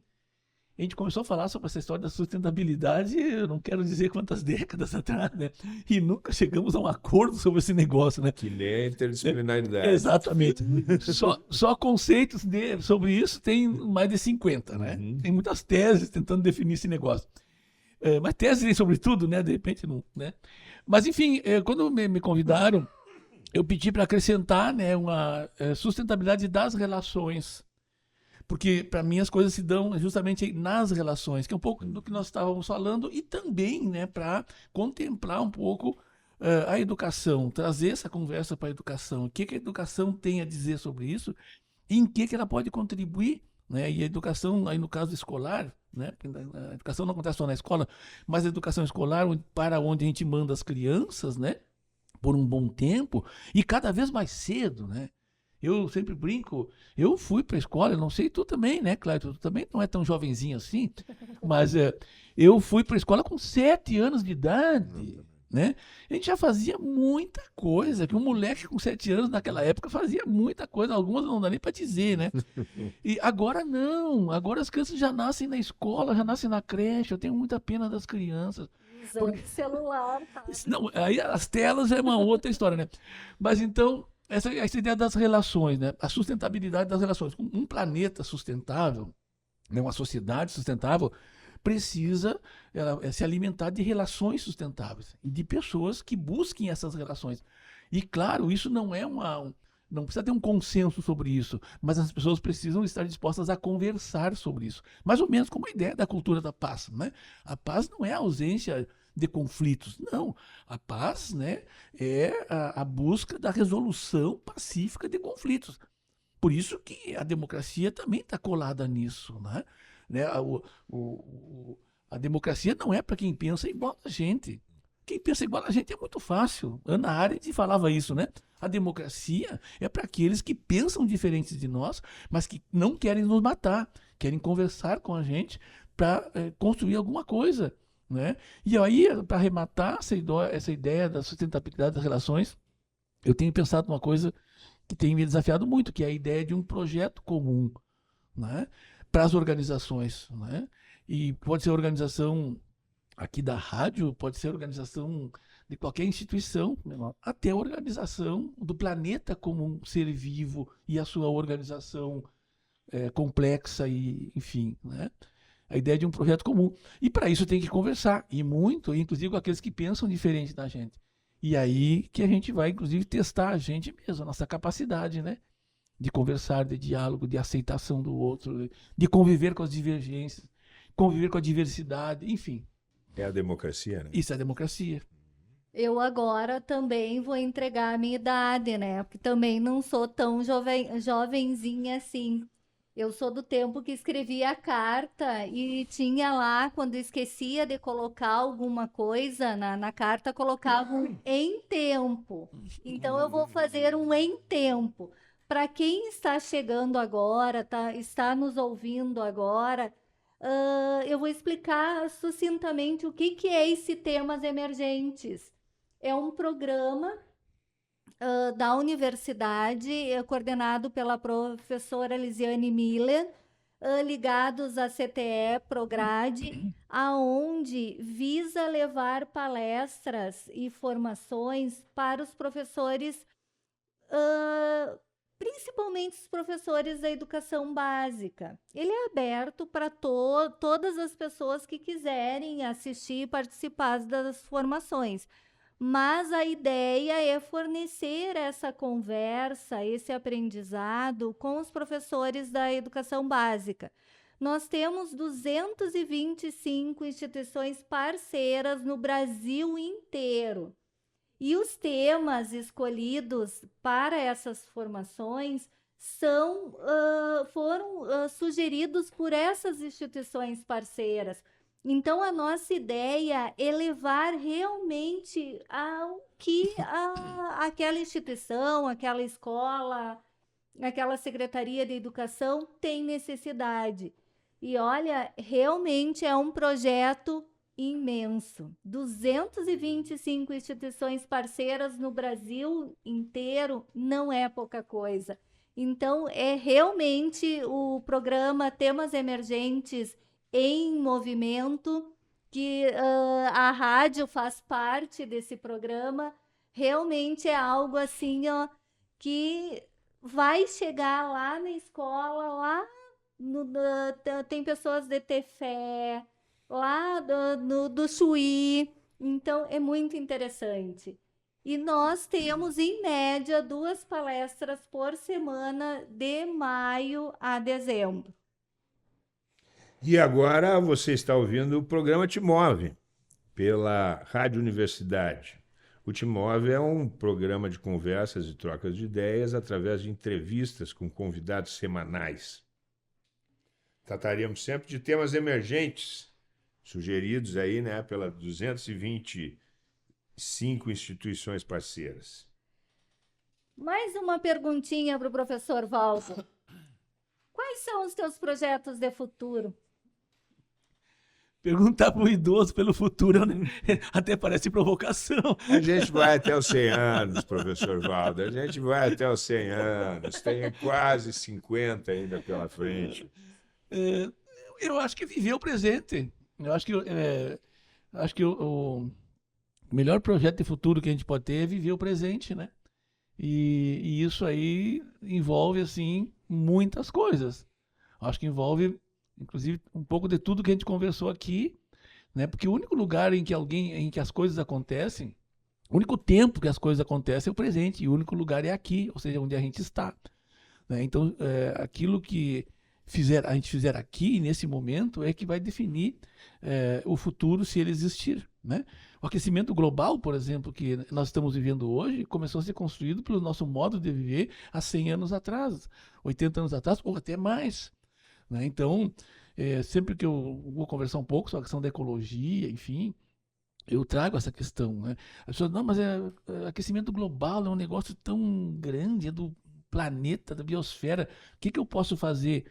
a gente começou a falar sobre essa história da sustentabilidade, eu não quero dizer quantas décadas atrás, né? E nunca chegamos a um acordo sobre esse negócio, né? Que nem a interdisciplinaridade. Exatamente. Só conceitos sobre isso tem mais de 50, né? Uhum. Tem muitas teses tentando definir esse negócio. Mas teses sobre tudo, né? De repente não, né? Mas enfim, quando me convidaram, eu pedi para acrescentar, né, uma sustentabilidade das relações. Porque, para mim, as coisas se dão justamente nas relações, que é um pouco do que nós estávamos falando, e também, né, para contemplar um pouco a educação, trazer essa conversa para a educação. O que a educação tem a dizer sobre isso e em que ela pode contribuir, né? E a educação, aí no caso escolar, né, a educação não acontece só na escola, mas a educação escolar para onde a gente manda as crianças, né, por um bom tempo e cada vez mais cedo, né? Eu sempre brinco, eu fui para a escola, eu não sei, tu também, né, Cláudio? Tu também não é tão jovenzinho assim, mas eu fui para a escola com 7 anos de idade, né? A gente já fazia muita coisa, que um moleque com 7 anos naquela época fazia muita coisa, algumas não dá nem para dizer, né? E agora não, agora as crianças já nascem na escola, já nascem na creche, eu tenho muita pena das crianças. Usando celular, tá? Não, aí as telas é uma outra história, né? Mas então, essa ideia das relações, né? A sustentabilidade das relações. Um planeta sustentável, né? Uma sociedade sustentável, precisa se alimentar de relações sustentáveis e de pessoas que busquem essas relações. E, claro, isso não é não precisa ter um consenso sobre isso, mas as pessoas precisam estar dispostas a conversar sobre isso. Mais ou menos como a ideia da cultura da paz, né? A paz não é a ausência de conflitos, não. A paz, né, é a busca da resolução pacífica de conflitos. Por isso que a democracia também está colada nisso, né? A democracia não é para quem pensa igual a gente. Quem pensa igual a gente é muito fácil. Hannah Arendt falava isso, né? A democracia é para aqueles que pensam diferentes de nós, mas que não querem nos matar, querem conversar com a gente para construir alguma coisa, né? E aí, para arrematar essa ideia da sustentabilidade das relações, eu tenho pensado numa coisa que tem me desafiado muito, que é a ideia de um projeto comum, né, para as organizações, né? E pode ser organização aqui da rádio, pode ser organização de qualquer instituição, até a organização do planeta como um ser vivo e a sua organização complexa e, enfim, né? A ideia de um projeto comum. E para isso tem que conversar, e muito, inclusive com aqueles que pensam diferente da gente. E aí que a gente vai, inclusive, testar a gente mesmo, a nossa capacidade, né? De conversar, de diálogo, de aceitação do outro, de conviver com as divergências, conviver com a diversidade, enfim. É a democracia, né? Isso é democracia. Eu agora também vou entregar a minha idade, né? Porque também não sou tão jovenzinha assim. Eu sou do tempo que escrevia a carta e tinha lá, quando esquecia de colocar alguma coisa na carta, colocava um em tempo. Então eu vou fazer um em tempo. Para quem está chegando agora, está nos ouvindo agora, eu vou explicar sucintamente o que é esse Temas Emergentes. É um programa da universidade, coordenado pela professora Lisiane Miller, ligados à CTE Prograde, aonde visa levar palestras e formações para os professores, principalmente os professores da educação básica. Ele é aberto para todas as pessoas que quiserem assistir e participar das formações. Mas a ideia é fornecer essa conversa, esse aprendizado com os professores da educação básica. Nós temos 225 instituições parceiras no Brasil inteiro. E os temas escolhidos para essas formações foram sugeridos por essas instituições parceiras. Então, a nossa ideia é levar realmente ao que aquela instituição, aquela escola, aquela secretaria de educação tem necessidade. E olha, realmente é um projeto imenso. 225 instituições parceiras no Brasil inteiro não é pouca coisa. Então, é realmente o programa Temas Emergentes em Movimento, que a rádio faz parte desse programa. Realmente é algo assim, ó, que vai chegar lá na escola, lá tem pessoas de Tefé, lá do Chuí, então é muito interessante. E nós temos, em média, 2 palestras por semana, de maio a dezembro. E agora você está ouvindo o programa Te Move, pela Rádio Universidade. O Te Move é um programa de conversas e trocas de ideias através de entrevistas com convidados semanais. Trataríamos sempre de temas emergentes, sugeridos aí, né, pelas 225 instituições parceiras. Mais uma perguntinha para o professor Valdo. Quais são os teus projetos de futuro? Perguntar para o idoso pelo futuro até parece provocação. A gente vai até os 100 anos, professor Valdo. A gente vai até os 100 anos. Tem quase 50 ainda pela frente. Eu acho que viver o presente. Eu acho que o melhor projeto de futuro que a gente pode ter é viver o presente, né? E isso aí envolve, assim, muitas coisas. Acho que envolve, inclusive, um pouco de tudo que a gente conversou aqui, né? Porque o único lugar em que as coisas acontecem, o único tempo que as coisas acontecem é o presente, e o único lugar é aqui, ou seja, onde a gente está, né? Então, aquilo que a gente fizer aqui, nesse momento, é que vai definir o futuro, se ele existir, né? O aquecimento global, por exemplo, que nós estamos vivendo hoje, começou a ser construído pelo nosso modo de viver há 100 anos atrás, 80 anos atrás, ou até mais, né? Então, sempre que eu vou conversar um pouco sobre a questão da ecologia, enfim, eu trago essa questão, né? As pessoas, não, mas aquecimento global é um negócio tão grande, é do planeta, da biosfera, o que eu posso fazer?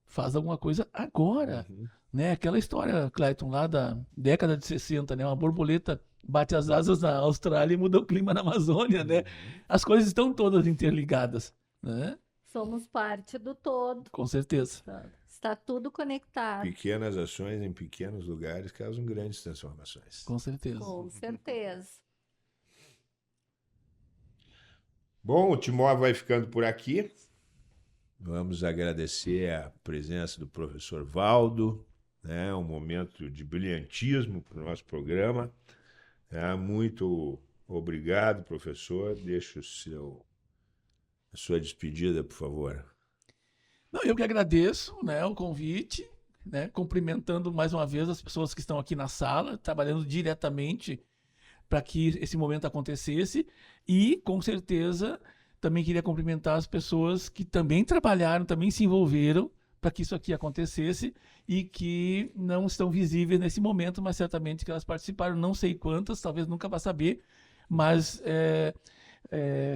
Faz alguma coisa agora, né? Aquela história, Clayton, lá da década de 60, né? Uma borboleta bate as asas na Austrália e muda o clima na Amazônia, né? As coisas estão todas interligadas, né? Somos parte do todo. Com certeza. Está tudo conectado. Pequenas ações em pequenos lugares causam grandes transformações. Com certeza. Com certeza. Bom, o Timó vai ficando por aqui. Vamos agradecer a presença do professor Valdo, né? Um momento de brilhantismo para o nosso programa. Muito obrigado, professor. Deixa a sua despedida, por favor. Não, eu que agradeço, né, o convite, né, cumprimentando mais uma vez as pessoas que estão aqui na sala, trabalhando diretamente para que esse momento acontecesse, e, com certeza, também queria cumprimentar as pessoas que também trabalharam, também se envolveram para que isso aqui acontecesse e que não estão visíveis nesse momento, mas certamente que elas participaram, não sei quantas, talvez nunca vá saber, mas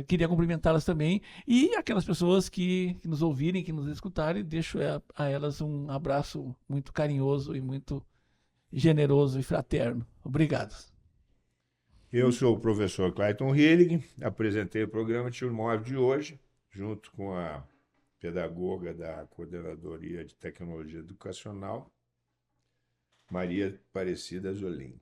queria cumprimentá-las também. E aquelas pessoas que nos ouvirem, que nos escutarem, deixo a elas um abraço muito carinhoso e muito generoso e fraterno. Obrigado. Eu sou o professor Clayton Hillig, apresentei o programa Tio Móvel de hoje, junto com a pedagoga da Coordenadoria de Tecnologia Educacional, Maria Aparecida Zolim.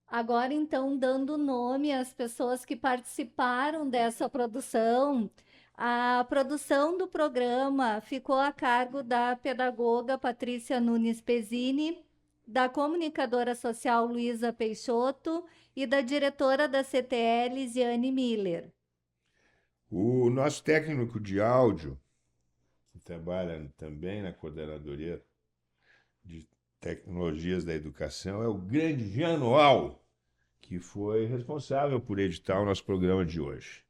Agora, então, dando nome às pessoas que participaram dessa produção, a produção do programa ficou a cargo da pedagoga Patrícia Nunes Pezzini, da comunicadora social Luísa Peixoto e da diretora da CTL, Ziane Miller. O nosso técnico de áudio, que trabalha também na Coordenadoria de Tecnologias da Educação, é o grande Jean Noal, que foi responsável por editar o nosso programa de hoje.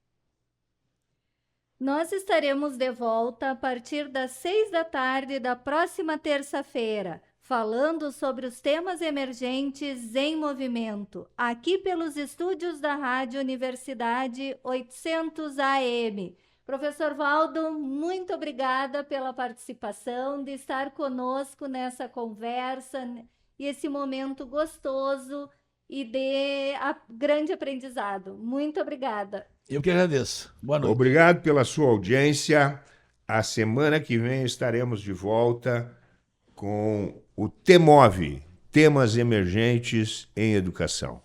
Nós estaremos de volta a partir das 18h da próxima terça-feira, falando sobre os temas emergentes em movimento, aqui pelos estúdios da Rádio Universidade 800 AM. Professor Valdo, muito obrigada pela participação, de estar conosco nessa conversa e esse momento gostoso e de grande aprendizado. Muito obrigada. Eu que agradeço. Boa noite. Obrigado pela sua audiência. A semana que vem estaremos de volta com o TEMOV, Temas Emergentes em Educação.